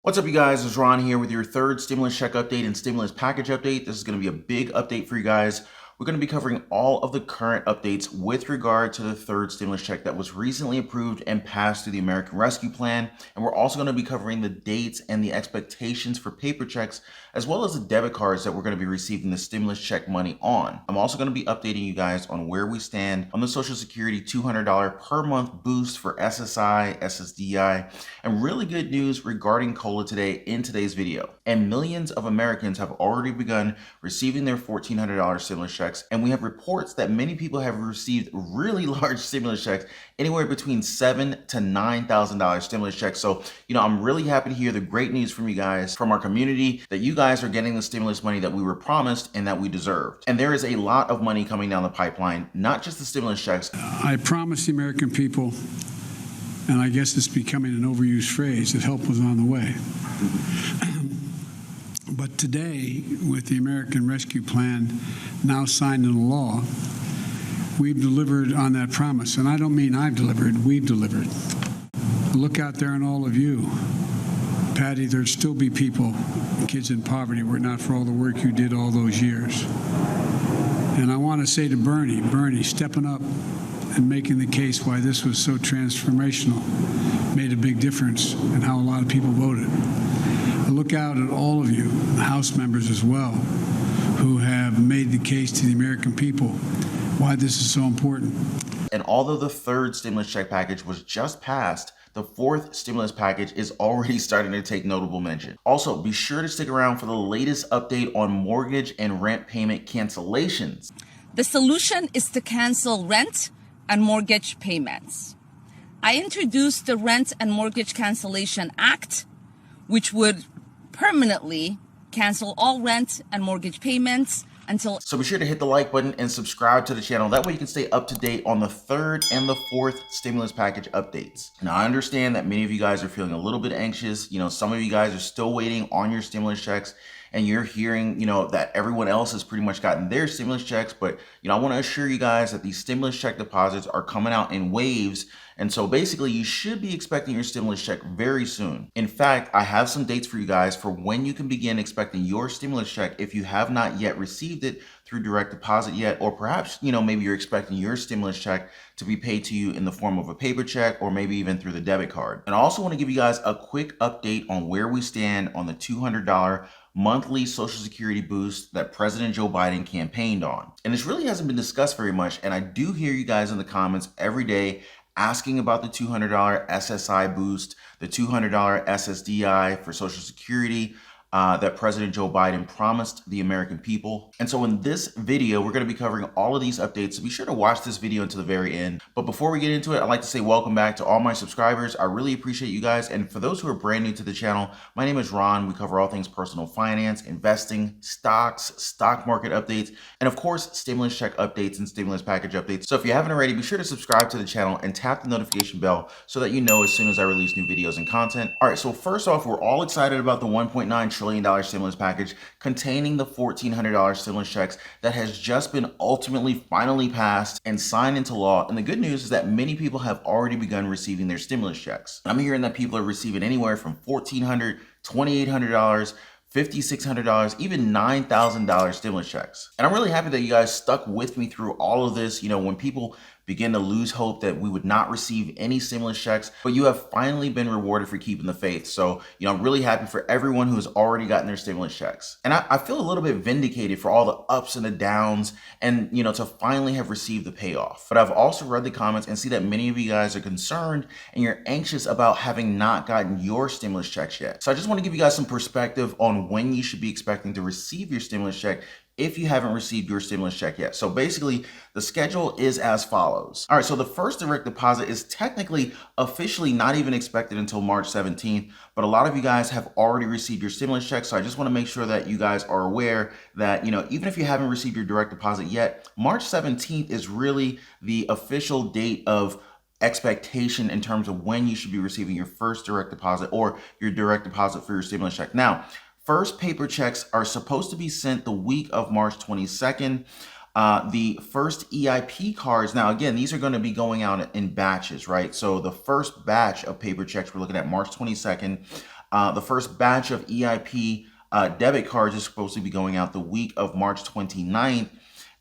What's up, you guys? It's Ron here with your third stimulus check update and stimulus package update. This is going to be a big update for you guys. We're going to be covering all of the current updates with regard to the third stimulus check that was recently approved and passed through the American Rescue Plan. And we're also going to be covering the dates and the expectations for paper checks, as well as the debit cards that we're going to be receiving the stimulus check money on. I'm also going to be updating you guys on where we stand on the Social Security $200 per month boost for SSI, SSDI, and really good news regarding COLA today in today's video. And millions of Americans have already begun receiving their $1,400 stimulus checks. And we have reports that many people have received really large stimulus checks, anywhere between $7,000 to $9,000 stimulus checks. So, I'm really happy to hear the great news from you guys, from our community, that you guys are getting the stimulus money that we were promised and that we deserved. And there is a lot of money coming down the pipeline, not just the stimulus checks. I promised the American people, and I guess it's becoming an overused phrase, that help was on the way. But today, with the American Rescue Plan now signed into law, we've delivered on that promise. And I don't mean I've delivered, we've delivered. Look out there and all of you. Patty, there'd still be people, kids in poverty, were it not for all the work you did all those years. And I want to say to Bernie, stepping up and making the case why this was so transformational made a big difference in how a lot of people voted. I look out at all of you, House members as well, who have made the case to the American people why this is so important. And although the third stimulus check package was just passed, the fourth stimulus package is already starting to take notable mention. Also, be sure to stick around for the latest update on mortgage and rent payment cancellations. The solution is to cancel rent and mortgage payments. I introduced the Rent and Mortgage Cancellation Act, which would permanently cancel all rent and mortgage payments until... So be sure to hit the like button and subscribe to the channel. That way you can stay up to date on the third and the fourth stimulus package updates. Now, I understand that many of you guys are feeling a little bit anxious. Some of you guys are still waiting on your stimulus checks, and you're hearing, that everyone else has pretty much gotten their stimulus checks. But, I want to assure you guys that these stimulus check deposits are coming out in waves. And so basically, you should be expecting your stimulus check very soon. In fact, I have some dates for you guys for when you can begin expecting your stimulus check if you have not yet received it through direct deposit yet, or perhaps, maybe you're expecting your stimulus check to be paid to you in the form of a paper check, or maybe even through the debit card. And I also want to give you guys a quick update on where we stand on the $200 monthly Social Security boost that President Joe Biden campaigned on. And this really hasn't been discussed very much, and I do hear you guys in the comments every day asking about the $200 SSI boost, the $200 SSDI for Social Security that President Joe Biden promised the American people. And so in this video, we're going to be covering all of these updates. So be sure to watch this video until the very end. But before we get into it, I'd like to say welcome back to all my subscribers. I really appreciate you guys. And for those who are brand new to the channel, my name is Ron. We cover all things personal finance, investing, stocks, stock market updates, and of course, stimulus check updates and stimulus package updates. So if you haven't already, be sure to subscribe to the channel and tap the notification bell so that you know as soon as I release new videos and content. All right, so first off, we're all excited about the $1.9 trillion stimulus package containing the $1,400 stimulus checks that has just been ultimately finally passed and signed into law. And the good news is that many people have already begun receiving their stimulus checks. I'm hearing that people are receiving anywhere from $1,400, $2,800, $5,600, even $9,000 stimulus checks. And I'm really happy that you guys stuck with me through all of this. When people begin to lose hope that we would not receive any stimulus checks, but you have finally been rewarded for keeping the faith. So, I'm really happy for everyone who has already gotten their stimulus checks. And I feel a little bit vindicated for all the ups and the downs and, to finally have received the payoff. But I've also read the comments and see that many of you guys are concerned and you're anxious about having not gotten your stimulus checks yet. So I just want to give you guys some perspective on when you should be expecting to receive your stimulus check if you haven't received your stimulus check yet. So basically, the schedule is as follows. All right, so the first direct deposit is technically officially not even expected until March 17th, but a lot of you guys have already received your stimulus check. So I just want to make sure that you guys are aware that, even if you haven't received your direct deposit yet, March 17th is really the official date of expectation in terms of when you should be receiving your first direct deposit or your direct deposit for your stimulus check. Now, first paper checks are supposed to be sent the week of March 22nd. The first EIP cards, now again, these are going to be going out in batches, right? So the first batch of paper checks, we're looking at March 22nd. The first batch of EIP debit cards is supposed to be going out the week of March 29th.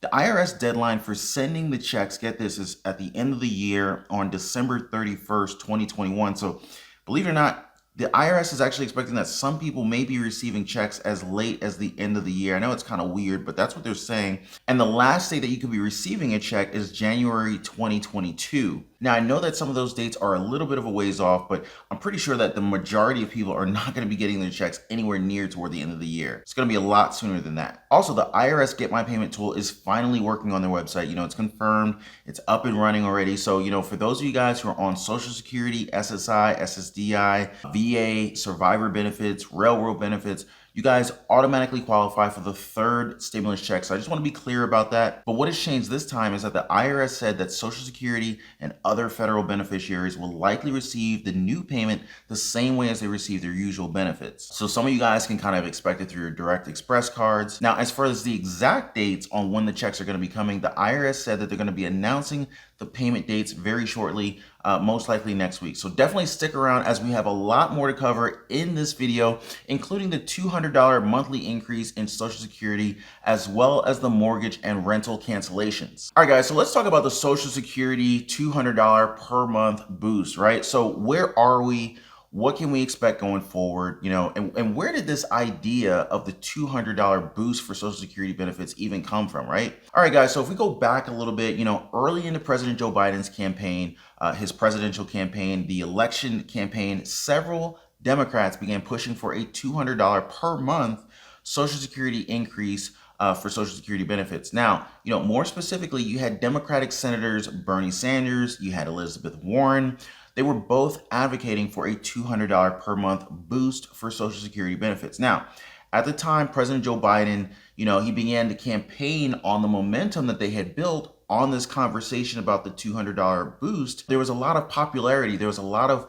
The IRS deadline for sending the checks, get this, is at the end of the year on December 31st, 2021. So believe it or not, the IRS is actually expecting that some people may be receiving checks as late as the end of the year. I know it's kind of weird, but that's what they're saying. And the last day that you could be receiving a check is January 2022. Now, I know that some of those dates are a little bit of a ways off, but I'm pretty sure that the majority of people are not going to be getting their checks anywhere near toward the end of the year. It's going to be a lot sooner than that. Also, the IRS Get My Payment tool is finally working on their website. It's confirmed, it's up and running already. So, for those of you guys who are on Social Security, SSI, SSDI, VA, survivor benefits, railroad benefits, you guys automatically qualify for the third stimulus check. So I just want to be clear about that. But what has changed this time is that the IRS said that Social Security and other federal beneficiaries will likely receive the new payment the same way as they receive their usual benefits. So some of you guys can kind of expect it through your Direct Express cards. Now, as far as the exact dates on when the checks are going to be coming, the IRS said that they're going to be announcing the payment dates very shortly, most likely next week. So definitely stick around as we have a lot more to cover in this video, including the $200 monthly increase in Social Security, as well as the mortgage and rental cancellations. All right, guys, so let's talk about the Social Security $200 per month boost, right? So where are we? What can we expect going forward? And where did this idea of the $200 boost for Social Security benefits even come from, right? All right, guys, so if we go back a little bit, early into President Joe Biden's campaign, his presidential campaign, the election campaign, several Democrats began pushing for a $200 per month Social Security increase for Social Security benefits. Now, more specifically, you had Democratic Senators Bernie Sanders, you had Elizabeth Warren. They were both advocating for a $200 per month boost for Social Security benefits. Now, at the time, President Joe Biden, he began to campaign on the momentum that they had built on this conversation about the $200 boost. There was a lot of popularity. There was a lot of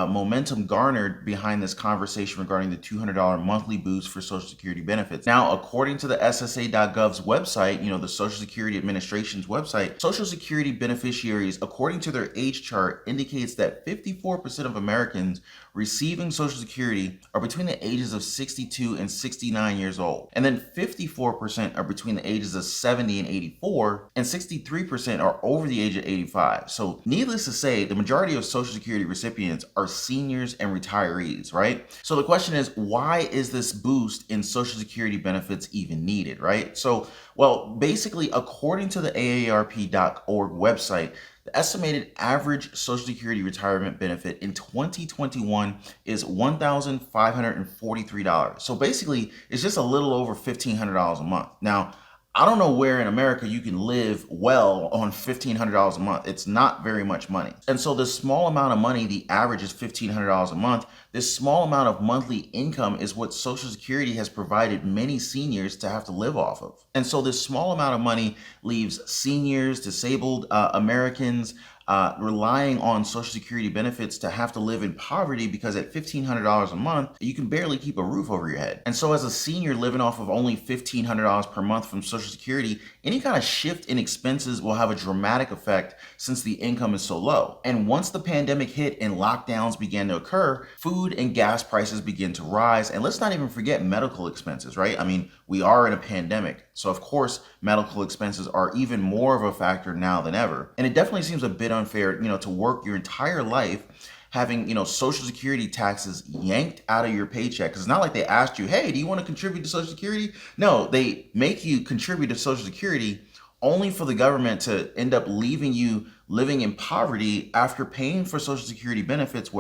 momentum garnered behind this conversation regarding the $200 monthly boost for Social Security benefits. Now, according to the SSA.gov's website, the Social Security Administration's website, Social Security beneficiaries, according to their age chart, indicates that 54% of Americans receiving Social Security are between the ages of 62 and 69 years old. And then 54% are between the ages of 70 and 84, and 63% are over the age of 85. So needless to say, the majority of Social Security recipients are seniors and retirees, right? So the question is, why is this boost in Social Security benefits even needed, right? So, well, basically, according to the AARP.org website, the estimated average Social Security retirement benefit in 2021 is $1,543. So basically, it's just a little over $1,500 a month. Now, I don't know where in America you can live well on $1,500 a month. It's not very much money. And so this small amount of money, the average is $1,500 a month. This small amount of monthly income is what Social Security has provided many seniors to have to live off of. And so this small amount of money leaves seniors, disabled Americans, relying on Social Security benefits to have to live in poverty, because at $1,500 a month, you can barely keep a roof over your head. And so as a senior living off of only $1,500 per month from Social Security, any kind of shift in expenses will have a dramatic effect since the income is so low. And once the pandemic hit and lockdowns began to occur, food and gas prices begin to rise. And let's not even forget medical expenses, right? I mean, we are in a pandemic. So of course, medical expenses are even more of a factor now than ever. And it definitely seems a bit unfair, to work your entire life having, Social Security taxes yanked out of your paycheck. Because it's not like they asked you, hey, do you want to contribute to Social Security? No, they make you contribute to Social Security only for the government to end up leaving you living in poverty after paying for Social Security benefits,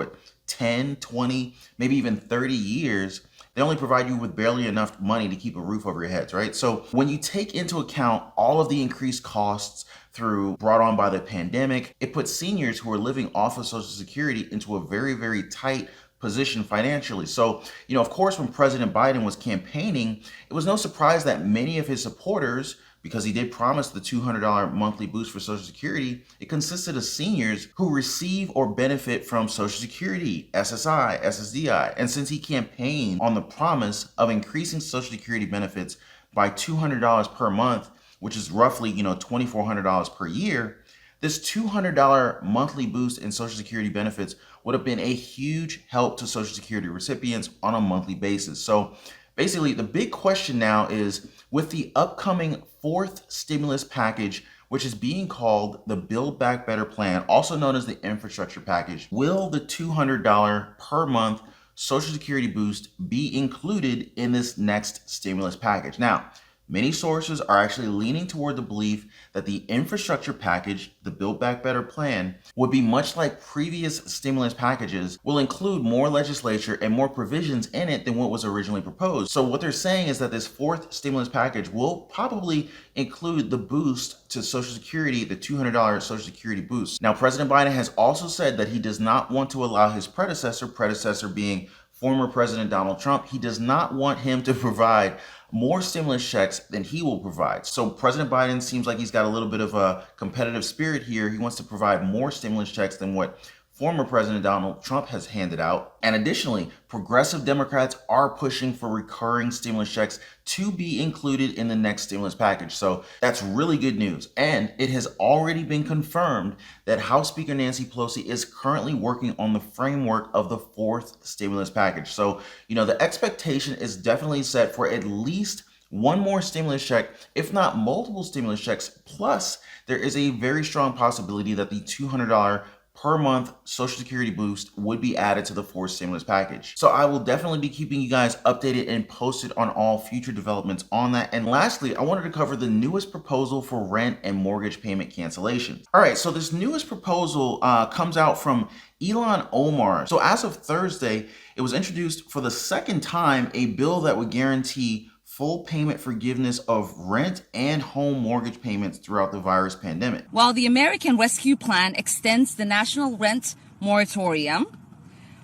10, 20, maybe even 30 years. They only provide you with barely enough money to keep a roof over your heads, right? So when you take into account all of the increased costs brought on by the pandemic, it puts seniors who are living off of Social Security into a very, very tight position financially. So, of course, when President Biden was campaigning, it was no surprise that many of his supporters, because he did promise the $200 monthly boost for Social Security, it consisted of seniors who receive or benefit from Social Security, SSI, SSDI. And since he campaigned on the promise of increasing Social Security benefits by $200 per month, which is roughly, $2,400 per year, this $200 monthly boost in Social Security benefits would have been a huge help to Social Security recipients on a monthly basis. So basically, the big question now is, with the upcoming fourth stimulus package, which is being called the Build Back Better plan, also known as the infrastructure package, will the $200 per month Social Security boost be included in this next stimulus package? Now, many sources are actually leaning toward the belief that the infrastructure package, the Build Back Better plan, would be much like previous stimulus packages, will include more legislation and more provisions in it than what was originally proposed. So what they're saying is that this fourth stimulus package will probably include the boost to Social Security, the $200 Social Security boost. Now, President Biden has also said that he does not want to allow his predecessor being former President Donald Trump, he does not want him to provide more stimulus checks than he will provide. So President Biden seems like he's got a little bit of a competitive spirit here. He wants to provide more stimulus checks than what former President Donald Trump has handed out. And additionally, progressive Democrats are pushing for recurring stimulus checks to be included in the next stimulus package. So that's really good news. And it has already been confirmed that House Speaker Nancy Pelosi is currently working on the framework of the fourth stimulus package. So, the expectation is definitely set for at least one more stimulus check, if not multiple stimulus checks. Plus, there is a very strong possibility that the $200 per month Social Security boost would be added to the fourth stimulus package. So I will definitely be keeping you guys updated and posted on all future developments on that. And lastly, I wanted to cover the newest proposal for rent and mortgage payment cancellation. All right, so this newest proposal comes out from Ilhan Omar. So as of Thursday, it was introduced for the second time, a bill that would guarantee full payment forgiveness of rent and home mortgage payments throughout the virus pandemic. While the American Rescue Plan extends the national rent moratorium,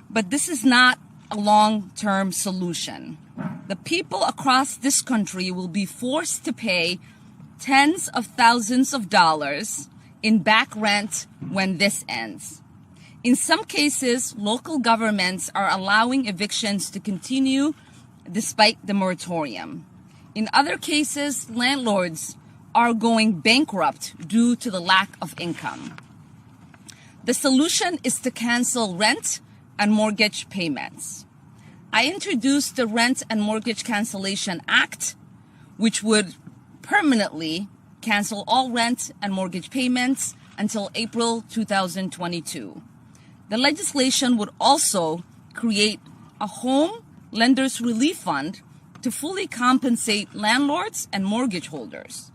but this is not a long-term solution. The people across this country will be forced to pay tens of thousands of dollars in back rent when this ends. In some cases, local governments are allowing evictions to continue despite the moratorium. In other cases, landlords are going bankrupt due to the lack of income. The solution is to cancel rent and mortgage payments. I introduced the Rent and Mortgage Cancellation Act, which would permanently cancel all rent and mortgage payments until April 2022. The legislation would also create a home Lenders Relief Fund to fully compensate landlords and mortgage holders.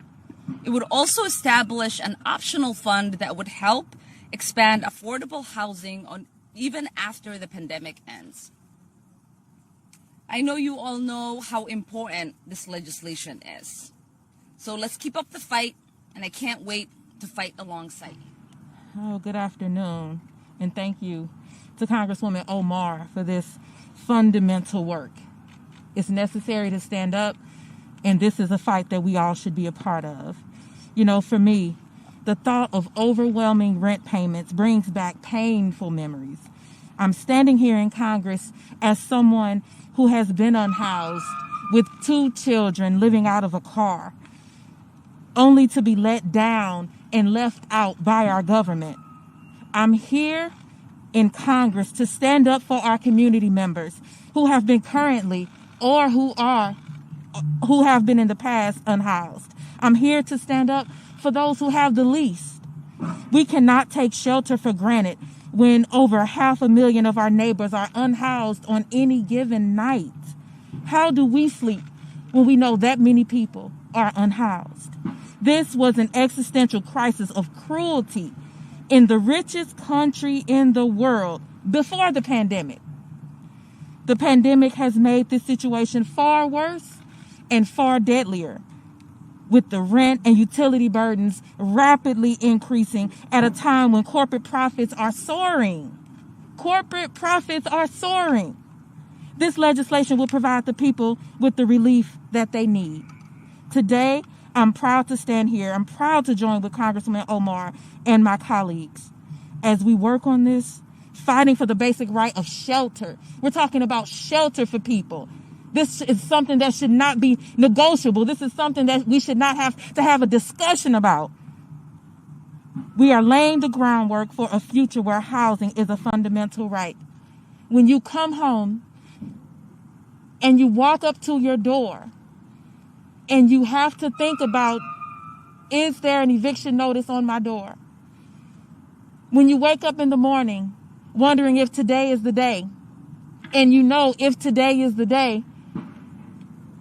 It would also establish an optional fund that would help expand affordable housing even after the pandemic ends. I know you all know how important this legislation is. So let's keep up the fight, and I can't wait to fight alongside you. Oh, good afternoon, and thank you to Congresswoman Omar for this fundamental work. It's necessary to stand up, and this is a fight that we all should be a part of. For me, the thought of overwhelming rent payments brings back painful memories. I'm standing here in Congress as someone who has been unhoused with 2 children living out of a car, only to be let down and left out by our government. I'm here in Congress to stand up for our community members who have been currently or who have been in the past unhoused. I'm here to stand up for those who have the least. We cannot take shelter for granted when over 500,000 of our neighbors are unhoused on any given night. How do we sleep when we know that many people are unhoused? This was an existential crisis of cruelty in the richest country in the world before the pandemic. The pandemic has made this situation far worse and far deadlier, with the rent and utility burdens rapidly increasing at a time when corporate profits are soaring. Corporate profits are soaring. This legislation will provide the people with the relief that they need. Today, I'm proud to stand here. I'm proud to join with Congressman Omar and my colleagues as we work on this, fighting for the basic right of shelter. We're talking about shelter for people. This is something that should not be negotiable. This is something that we should not have to have a discussion about. We are laying the groundwork for a future where housing is a fundamental right. When you come home and you walk up to your door and you have to think about, is there an eviction notice on my door? When you wake up in the morning wondering if today is the day, and you know if today is the day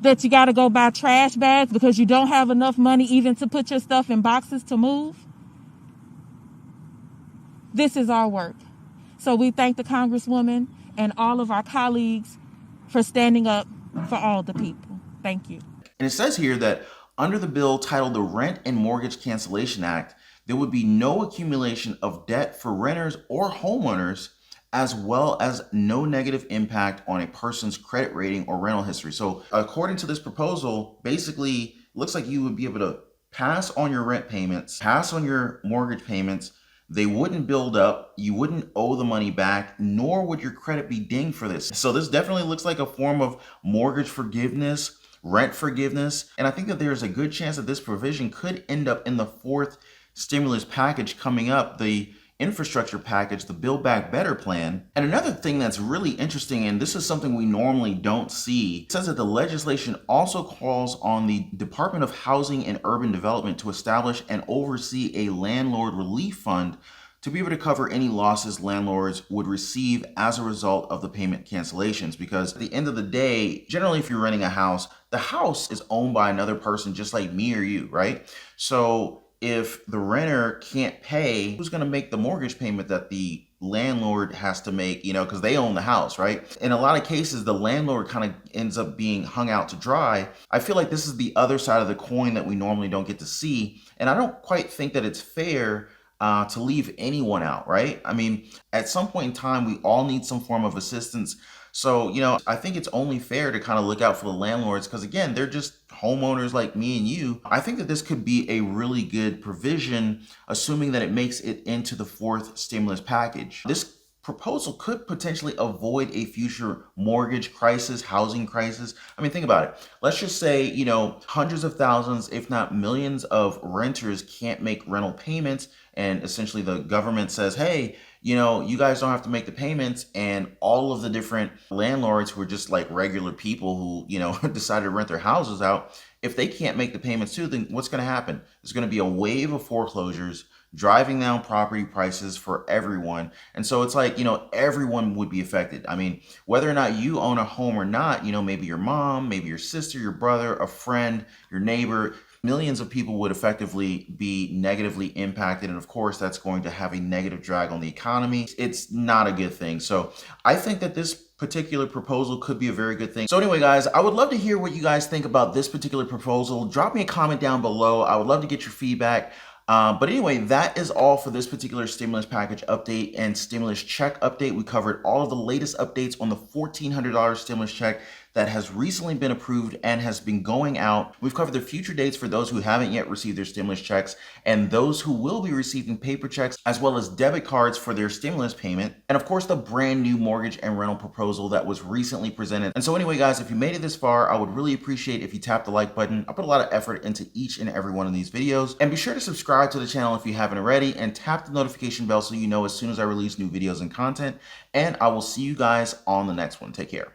that you got to go buy trash bags because you don't have enough money even to put your stuff in boxes to move, this is our work. So we thank the Congresswoman and all of our colleagues for standing up for all the people. Thank you. And it says here that under the bill titled the Rent and Mortgage Cancellation Act, there would be no accumulation of debt for renters or homeowners, as well as no negative impact on a person's credit rating or rental history. So according to this proposal, basically looks like you would be able to pass on your rent payments, pass on your mortgage payments. They wouldn't build up, you wouldn't owe the money back, nor would your credit be dinged for this. So this definitely looks like a form of mortgage forgiveness, rent forgiveness. And I think that there's a good chance that this provision could end up in the fourth stimulus package coming up, the infrastructure package, the Build Back Better plan. And another thing that's really interesting, and this is something we normally don't see, it says that the legislation also calls on the Department of Housing and Urban Development to establish and oversee a landlord relief fund to be able to cover any losses landlords would receive as a result of the payment cancellations. Because at the end of the day, generally if you're renting a house, the house is owned by another person just like me or you, right? So if the renter can't pay, who's going to make the mortgage payment that the landlord has to make, because they own the house, right? In a lot of cases, the landlord kind of ends up being hung out to dry. I feel like this is the other side of the coin that we normally don't get to see. And I don't quite think that it's fair to leave anyone out, right? I mean, at some point in time, we all need some form of assistance. So, I think it's only fair to kind of look out for the landlords because, again, they're just homeowners like me and you. I think that this could be a really good provision, assuming that it makes it into the fourth stimulus package. This proposal could potentially avoid a future mortgage crisis, housing crisis. I mean, think about it. Let's just say, hundreds of thousands, if not millions of renters can't make rental payments. And essentially the government says, hey, you guys don't have to make the payments. And all of the different landlords who are just like regular people who, decided to rent their houses out, if they can't make the payments too, then what's going to happen? There's going to be a wave of foreclosures, driving down property prices for everyone. And so it's like, everyone would be affected. I mean, whether or not you own a home or not, maybe your mom, maybe your sister, your brother, a friend, your neighbor, millions of people would effectively be negatively impacted. And of course, that's going to have a negative drag on the economy. It's not a good thing. So I think that this particular proposal could be a very good thing. So anyway, guys, I would love to hear what you guys think about this particular proposal. Drop me a comment down below. I would love to get your feedback. But anyway, that is all for this particular stimulus package update and stimulus check update. We covered all of the latest updates on the $1,400 stimulus check that has recently been approved and has been going out. We've covered the future dates for those who haven't yet received their stimulus checks and those who will be receiving paper checks, as well as debit cards for their stimulus payment. And of course, the brand new mortgage and rental proposal that was recently presented. And so anyway, guys, if you made it this far, I would really appreciate if you tap the like button. I put a lot of effort into each and every one of these videos. And be sure to subscribe to the channel if you haven't already and tap the notification bell so you know as soon as I release new videos and content. And I will see you guys on the next one. Take care.